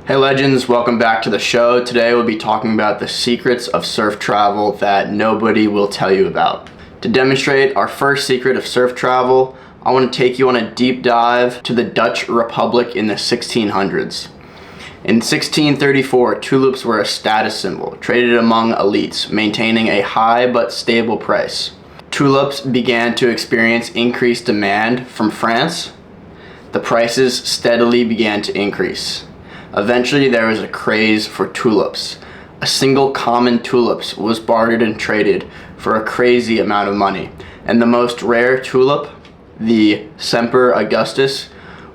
Hey legends, welcome back to the show. Today we'll be talking about the secrets of surf travel that nobody will tell you about. To demonstrate our first secret of surf travel, I want to take you on a deep dive to the Dutch Republic in the 1600s. In 1634, tulips were a status symbol, traded among elites, maintaining a high but stable price. Tulips began to experience increased demand from France. The prices steadily began to increase. Eventually, there was a craze for tulips. A single common tulip was bartered and traded for a crazy amount of money. And the most rare tulip, the Semper Augustus,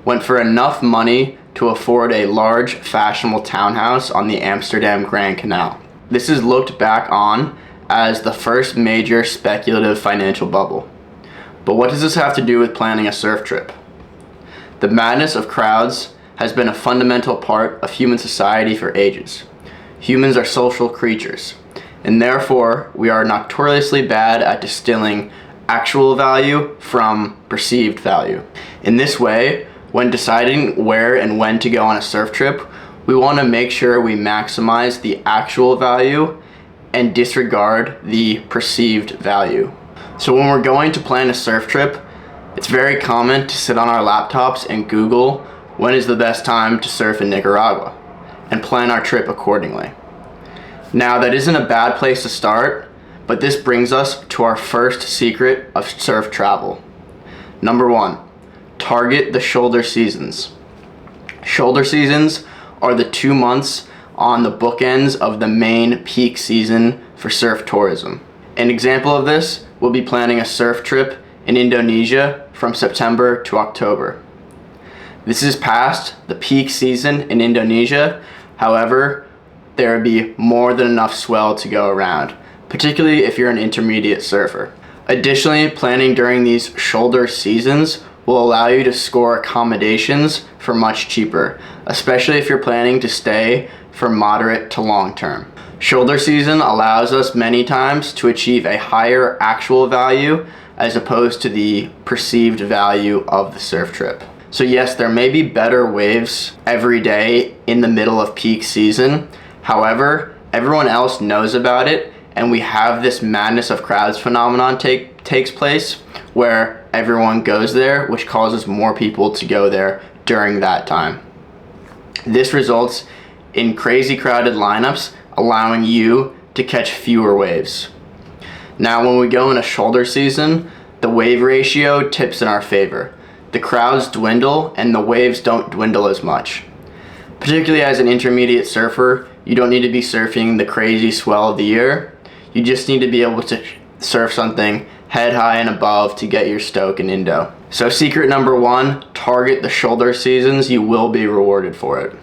went for enough money to afford a large, fashionable townhouse on the Amsterdam Grand Canal. This is looked back on as the first major speculative financial bubble. But what does this have to do with planning a surf trip? The madness of crowds has been a fundamental part of human society for ages. Humans are social creatures, and therefore we are notoriously bad at distilling actual value from perceived value. In this way, when deciding where and when to go on a surf trip, we want to make sure we maximize the actual value and disregard the perceived value. So when we're going to plan a surf trip, it's very common to sit on our laptops and Google when is the best time to surf in Nicaragua, and plan our trip accordingly. Now, that isn't a bad place to start, but this brings us to our first secret of surf travel. Number 1, target the shoulder seasons. Shoulder seasons are the 2 months on the bookends of the main peak season for surf tourism. An example of this will be planning a surf trip in Indonesia from September to October. This is past the peak season in Indonesia. However, there will be more than enough swell to go around, particularly if you're an intermediate surfer. Additionally, planning during these shoulder seasons will allow you to score accommodations for much cheaper, especially if you're planning to stay for moderate to long term. Shoulder season allows us many times to achieve a higher actual value as opposed to the perceived value of the surf trip. So yes, there may be better waves every day in the middle of peak season. However, everyone else knows about it, and we have this madness of crowds phenomenon takes place where everyone goes there, which causes more people to go there during that time. This results in crazy crowded lineups, allowing you to catch fewer waves. Now, when we go in a shoulder season, the wave ratio tips in our favor. The crowds dwindle and the waves don't dwindle as much. Particularly as an intermediate surfer, you don't need to be surfing the crazy swell of the year. You just need to be able to surf something head high and above to get your stoke and Indo. So secret number 1, target the shoulder seasons. You will be rewarded for it.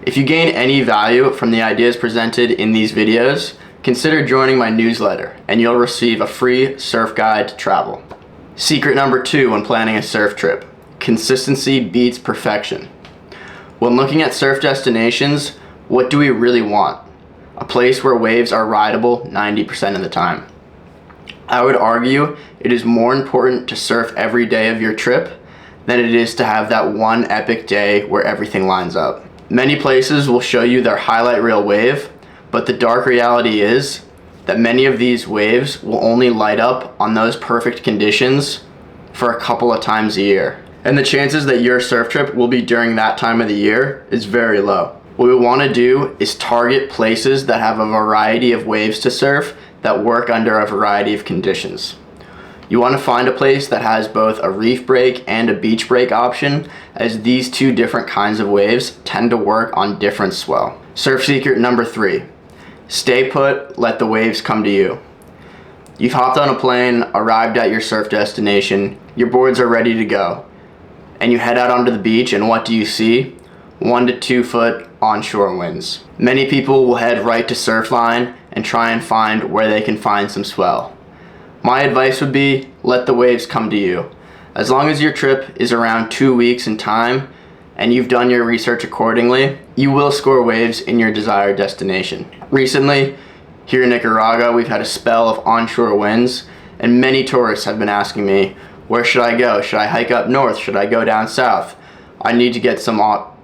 If you gain any value from the ideas presented in these videos, consider joining my newsletter and you'll receive a free surf guide to travel. Secret number 2 when planning a surf trip: consistency beats perfection. When looking at surf destinations, what do we really want? A place where waves are rideable 90% of the time. I would argue it is more important to surf every day of your trip than it is to have that one epic day where everything lines up. Many places will show you their highlight reel wave, but the dark reality is that many of these waves will only light up on those perfect conditions for a couple of times a year. And the chances that your surf trip will be during that time of the year is very low. What we want to do is target places that have a variety of waves to surf that work under a variety of conditions. You want to find a place that has both a reef break and a beach break option, as these two different kinds of waves tend to work on different swell. Surf secret number 3. Stay put, let the waves come to you. You've hopped on a plane, arrived at your surf destination, your boards are ready to go, and you head out onto the beach, and what do you see? 1 to 2 foot onshore winds. Many people will head right to Surfline and try and find where they can find some swell. My advice would be, let the waves come to you. As long as your trip is around 2 weeks in time, and you've done your research accordingly, you will score waves in your desired destination. Recently, here in Nicaragua, we've had a spell of onshore winds, and many tourists have been asking me, where should I go? Should I hike up north? Should I go down south? I need to get some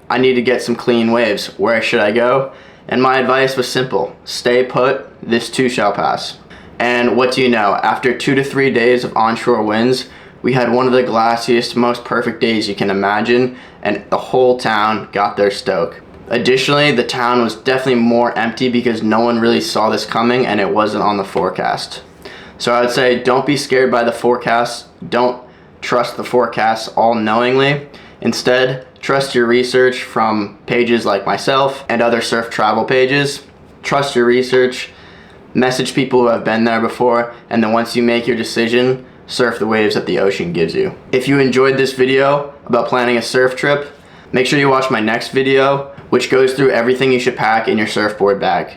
I need to get some clean waves. Where should I go? And my advice was simple. Stay put, this too shall pass. And what do you know? After 2 to 3 days of onshore winds, we had one of the glassiest, most perfect days you can imagine, and the whole town got their stoke. Additionally, the town was definitely more empty because no one really saw this coming and it wasn't on the forecast. So I would say don't be scared by the forecast. Don't trust the forecast all knowingly. Instead, trust your research from pages like myself and other surf travel pages. Trust your research, message people who have been there before, and then once you make your decision, surf the waves that the ocean gives you. If you enjoyed this video about planning a surf trip, make sure you watch my next video, which goes through everything you should pack in your surfboard bag.